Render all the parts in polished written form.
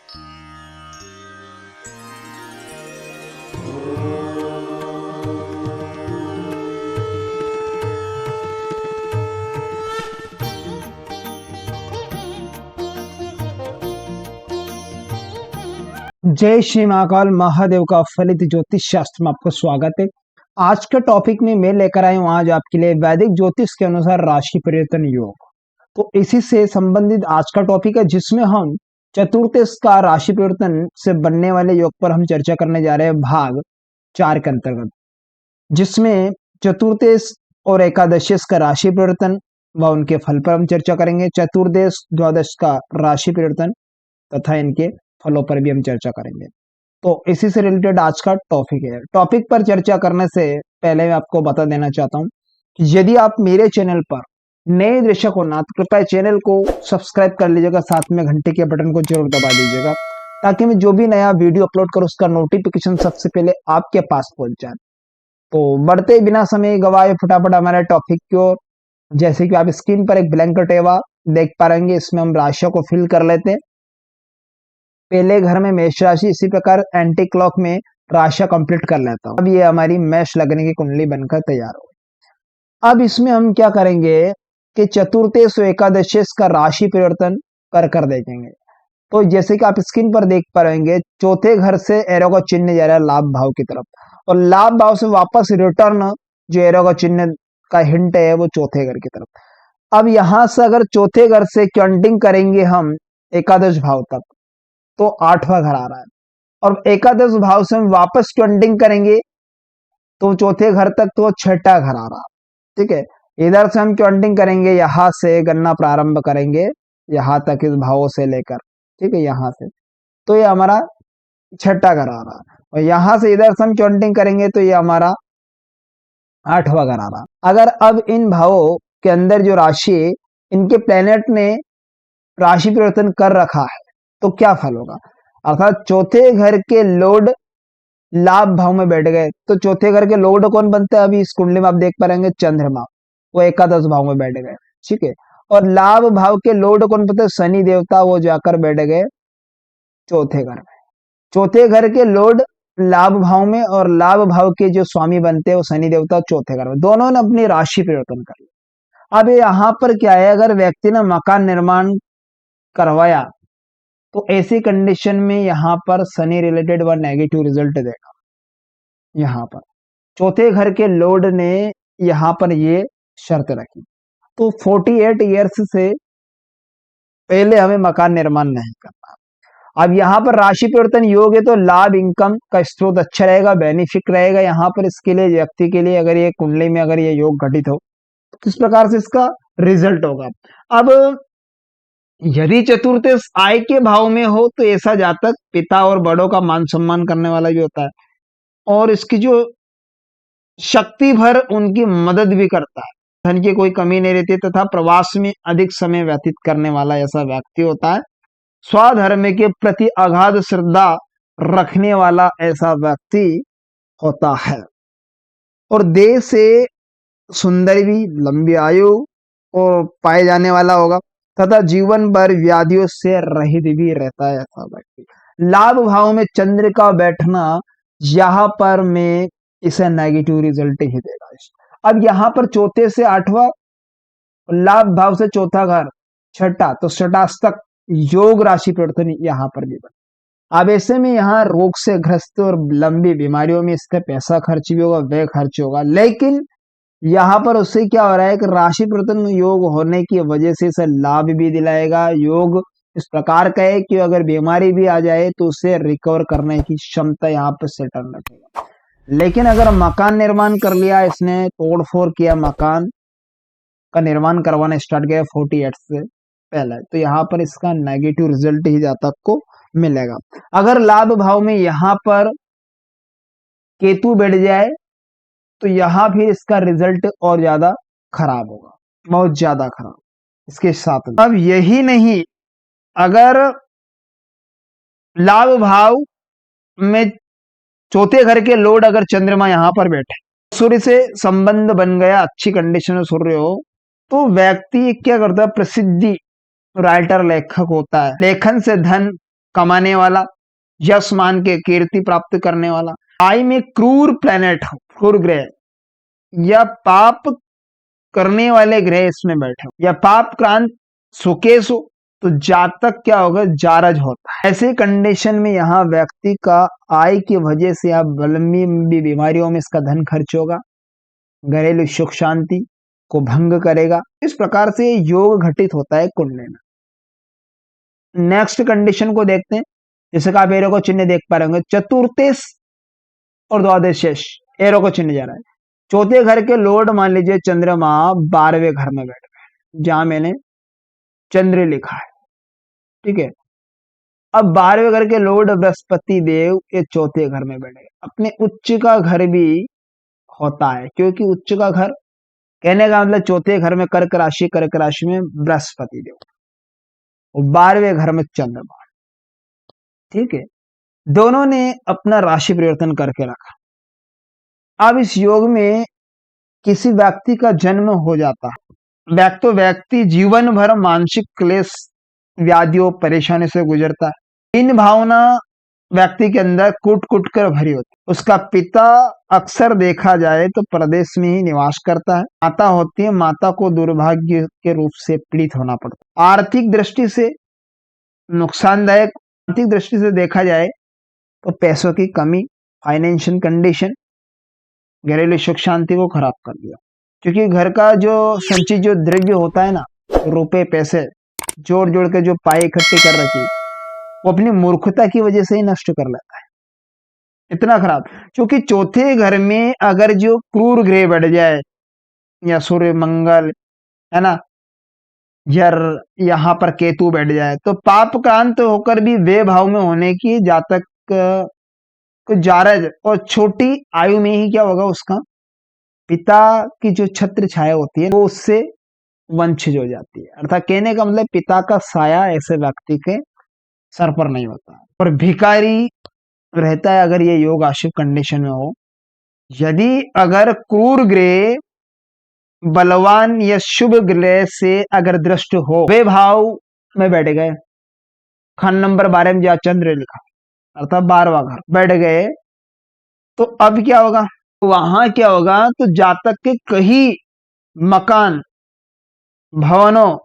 जय श्री महाकाल महादेव का फलित ज्योतिष शास्त्र में आपका स्वागत है। आज के टॉपिक में मैं लेकर आया हूं आज आपके लिए वैदिक ज्योतिष के अनुसार राशि परिवर्तन योग। तो इसी से संबंधित आज का टॉपिक है, जिसमें हम चतुर्थेश का राशि परिवर्तन से बनने वाले योग पर हम चर्चा करने जा रहे हैं भाग 4 के अंतर्गत, जिसमें चतुर्थेश और एकादशेश का राशि परिवर्तन व उनके फल पर हम चर्चा करेंगे। चतुर्दश द्वादश का राशि परिवर्तन तथा इनके फलों पर भी हम चर्चा करेंगे। तो इसी से रिलेटेड आज का टॉपिक है। टॉपिक पर चर्चा करने से पहले मैं आपको बता देना चाहता हूं कि यदि आप मेरे चैनल पर नए दर्शक हो ना, तो कृपया चैनल को सब्सक्राइब कर लीजिएगा, साथ में घंटे के बटन को जरूर दबा दीजिएगा, ताकि मैं जो भी नया वीडियो अपलोड करूं उसका नोटिफिकेशन सबसे पहले आपके पास पहुंच जाए। तो बढ़ते बिना समय गवाए फटाफट हमारे टॉपिक की ओर। जैसे कि आप स्क्रीन पर एक ब्लैंक टेवा देख पा रहे हैं, इसमें हम राशियों को फिल कर लेते हैं। पहले घर में मेष राशि, इसी प्रकार एंटी क्लॉक में राशियां कंप्लीट कर लेता हूं। अब ये हमारी मेष लगने की कुंडली बनकर तैयार हो। अब इसमें हम क्या करेंगे कि चतुर्थेश और एकादशेश का राशि परिवर्तन कर देखेंगे। तो जैसे कि आप स्क्रीन पर देख पा रहेंगे, चौथे घर से एरो का चिन्ह जा रहा है लाभ भाव की तरफ, और लाभ भाव से वापस रिटर्न जो एरो का चिन्ह का हिंट है वो चौथे घर की तरफ। अब यहां से अगर चौथे घर से काउंटिंग करेंगे हम एकादश भाव तक, तो 8वां घर आ रहा है, और एकादश भाव से हम वापस काउंटिंग करेंगे तो चौथे घर तक तो 6ठा घर आ रहा है। ठीक है, इधर से हम काउंटिंग करेंगे, यहां से गणना प्रारंभ करेंगे यहां तक इस भावों से लेकर, ठीक है, यहां से, तो ये हमारा 6ठा घर आ रहा है, और यहां से इधर से हम काउंटिंग करेंगे तो ये हमारा 8वां घर आ रहा है। अगर अब इन भावों के अंदर जो राशि इनके प्लेनेट ने राशि परिवर्तन कर रखा है, तो क्या फल होगा, अर्थात चौथे घर के लॉर्ड लाभ भाव में बैठ गए, तो चौथे घर के लॉर्ड कौन बनते हैं, अभी इस कुंडली में आप देख पाएंगे चंद्रमा, वो एकादश भाव में बैठ गए। ठीक है, और लाभ भाव के लॉर्ड कौन बनते हैं, शनि देवता, वो जाकर बैठ गए चौथे घर में। चौथे घर के लॉर्ड लाभ भाव में, और लाभ भाव के जो स्वामी बनते हैं वो शनि देवता चौथे घर में, दोनों ने अपनी राशि परिवर्तन कर लिया। अब यहाँ पर क्या है, अगर व्यक्ति ने मकान निर्माण करवाया तो ऐसी कंडीशन में यहां पर शनि रिलेटेड व नेगेटिव रिजल्ट देगा। यहां पर चौथे घर के लॉर्ड ने यहां पर ये शर्त रखी, तो 48 ईयर्स से पहले हमें मकान निर्माण नहीं करना। अब यहाँ पर राशि परिवर्तन योग है, तो लाभ इनकम का स्रोत अच्छा रहेगा, बेनिफिट रहेगा यहाँ पर इसके लिए, व्यक्ति के लिए, अगर ये कुंडली में अगर ये योग घटित हो तो किस प्रकार से इसका रिजल्ट होगा। अब यदि चतुर्थेश आय के भाव में हो तो ऐसा जातक पिता और बड़ों का मान सम्मान करने वाला भी होता है, और इसकी जो शक्ति भर उनकी मदद भी करता है, धन की कोई कमी नहीं रहती, तथा प्रवास में अधिक समय व्यतीत करने वाला ऐसा व्यक्ति होता है। स्वधर्म के प्रति अगाध श्रद्धा रखने वाला ऐसा व्यक्ति होता है, और देह से सुंदर भी, लंबी आयु और पाए जाने वाला होगा, तथा जीवन भर व्याधियों से रहित भी रहता है ऐसा व्यक्ति। लाभ भाव में चंद्र का बैठना यहां पर में इसे नेगेटिव रिजल्ट ही देगा। अब यहां पर चौथे से 8वां, लाभ भाव से चौथा घर 6ठा, तो 6ठा तक योग राशि परिवर्तन यहां पर भी बना। अब ऐसे में यहाँ रोग से ग्रस्त और लंबी बीमारियों में इसका पैसा खर्च भी होगा, व्यय खर्च होगा, लेकिन यहाँ पर उससे क्या हो रहा है कि राशि परिवर्तन योग होने की वजह से इसे लाभ भी दिलाएगा। योग इस प्रकार का है कि अगर बीमारी भी आ जाए तो उसे रिकवर करने की क्षमता यहाँ पर सेटल रखेगा। लेकिन अगर मकान निर्माण कर लिया, इसने तोड़ फोड़ किया, मकान का निर्माण करवाना स्टार्ट किया 48 से पहले, तो यहाँ पर इसका नेगेटिव रिजल्ट ही जातक को मिलेगा। अगर लाभ भाव में यहाँ पर केतु बैठ जाए तो यहां फिर इसका रिजल्ट और ज्यादा खराब होगा, बहुत ज्यादा खराब। इसके साथ अब यही नहीं, अगर लाभ भाव में चौथे घर के लॉर्ड अगर चंद्रमा यहां पर बैठे, सूर्य से संबंध बन गया, अच्छी कंडीशन में सूर्य हो, तो व्यक्ति क्या करता है, प्रसिद्धि राइटर लेखक होता है, लेखन से धन कमाने वाला, यश मान के कीर्ति प्राप्त करने वाला, आई में क्रूर प्लेनेट हो, क्रूर ग्रह या पाप करने वाले ग्रह इसमें बैठे हो या पाप क्रांत सुकेश हो, तो जातक क्या होगा, जारज होता है। ऐसे कंडीशन में यहाँ व्यक्ति का आय की वजह से या लंबी बीमारियों में इसका धन खर्च होगा, घरेलू सुख शांति को भंग करेगा। इस प्रकार से योग घटित होता है कुंडली में। नेक्स्ट कंडीशन को देखते हैं, जैसे कि आप एरो को चिन्ह देख पा रहे होंगे, चतुर्थेश और द्वादशेश एरो को चिन्ह जा रहा है। चौथे घर के लॉर्ड मान लीजिए चंद्रमा 12वें घर में बैठ गए, जहां मैंने चंद्र लिखा है, ठीक है। अब 12वें घर के लॉर्ड बृहस्पति देव ये चौथे घर में बैठे, अपने उच्च का घर भी होता है, क्योंकि उच्च का घर कहने का मतलब चौथे घर में कर्क राशि में बृहस्पति देव और 12वें घर में चंद्रमा, ठीक है। दोनों ने अपना राशि परिवर्तन करके रखा। अब इस योग में किसी व्यक्ति का जन्म हो जाता है, व्यक्ति जीवन भर मानसिक क्लेश, व्याधियों, परेशानी से गुजरता है। इन भावना व्यक्ति के अंदर कूट कूट कर भरी होती है। उसका पिता अक्सर देखा जाए तो प्रदेश में ही निवास करता है। माता होती है, माता को दुर्भाग्य के रूप से पीड़ित होना पड़ता है। आर्थिक दृष्टि से नुकसानदायक, आर्थिक दृष्टि से देखा जाए तो पैसों की कमी, फाइनेंशियल कंडीशन, घरेलू सुख शांति को खराब कर दिया, क्योंकि घर का जो संचित जो द्रव्य होता है ना, रुपए पैसे जोड़ जोड़ के जो पाए इकट्ठी कर रखी, वो अपनी मूर्खता की वजह से ही नष्ट कर लेता है, इतना खराब। क्योंकि चौथे घर में अगर जो क्रूर ग्रह बैठ जाए या सूर्य मंगल है ना, या यहाँ पर केतु बैठ जाए, तो पाप क्रांत होकर भी वे भाव में होने की जातक को जारज और छोटी आयु में ही क्या होगा, उसका पिता की जो छत्र छाया होती है वो उससे वंचित हो जाती है। अर्थात कहने का मतलब पिता का साया ऐसे व्यक्ति के सर पर नहीं होता और भिखारी रहता है अगर ये योग आश्रित कंडीशन में हो। यदि अगर क्रूर ग्रह बलवान या शुभ ग्रह से अगर दृष्ट हो, वे भाव में बैठ गए, खंड नंबर 12 में जहाँ चंद्र लिखा अर्थात 12वां घर बैठ गए, तो अब क्या होगा, वहां क्या होगा, तो जातक के कई मकान भवनों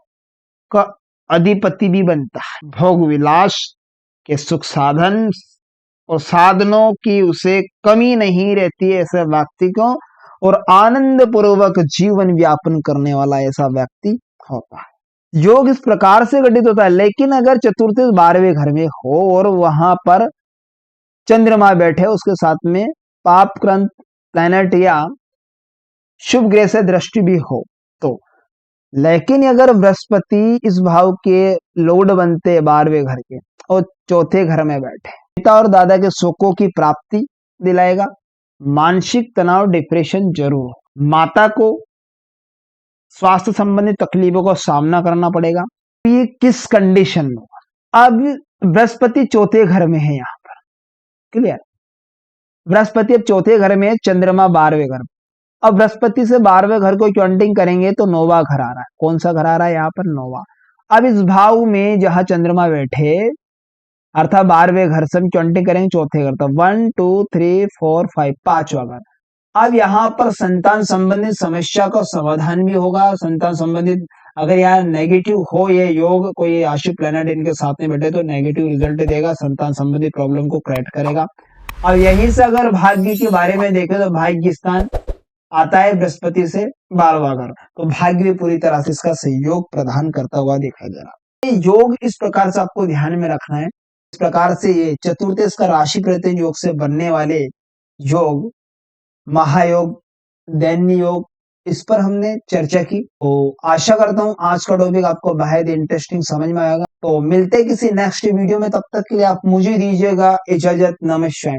का अधिपति भी बनता है। भोग विलास के सुख साधन और साधनों की उसे कमी नहीं रहती है ऐसे व्यक्ति को, और आनंद पूर्वक जीवन व्यापन करने वाला ऐसा व्यक्ति होता है। योग इस प्रकार से गठित होता है। लेकिन अगर चतुर्थ 12वें घर में हो और वहां पर चंद्रमा बैठे, उसके साथ में पाप क्रंथ प्लैनेट या शुभ ग्रह से दृष्टि भी हो तो, लेकिन अगर बृहस्पति इस भाव के लॉर्ड बनते 12वें घर के और चौथे घर में बैठे, पिता और दादा के सुखों की प्राप्ति दिलाएगा। मानसिक तनाव, डिप्रेशन जरूर हो, माता को स्वास्थ्य संबंधी तकलीफों का सामना करना पड़ेगा। ये किस कंडीशन में, अब बृहस्पति चौथे घर में है, यहाँ पर क्लियर, बृहस्पति अब चौथे घर में, चंद्रमा 12वें घर में। अब बृहस्पति से 12वें घर को क्वांटिंग करेंगे तो 9वां घर आ रहा है। कौन सा घर आ रहा है यहाँ पर, 9वां। अब इस भाव में जहां चंद्रमा बैठे अर्थात 12वें घर से हम क्वांटिंग करेंगे चौथे घर, तो 1 2 3 4 5 5वां घर। अब यहाँ पर संतान संबंधित समस्या का समाधान भी होगा। संतान संबंधित अगर यहाँ नेगेटिव हो ये योग, कोई राशि प्लैनेट इनके साथ में बैठे तो नेगेटिव रिजल्ट देगा, संतान संबंधित प्रॉब्लम को क्रिएट करेगा। अब यहीं से अगर भाग्य के बारे में देखें तो भाग्य स्थान आता है बृहस्पति से 12वां घर, तो भाग्य भी पूरी तरह से इसका सहयोग प्रदान करता हुआ दिखाई दे रहा है। योग इस प्रकार से आपको ध्यान में रखना है। इस प्रकार से ये चतुर्थ इसका राशि परिवर्तन योग से बनने वाले योग, महायोग, दैन्य योग, इस पर हमने चर्चा की। तो आशा करता हूं आज का टॉपिक आपको बेहद इंटरेस्टिंग समझ में आएगा। तो मिलते किसी नेक्स्ट वीडियो में, तब तक के लिए आप मुझे दीजिएगा इजाजत। नमस्कार।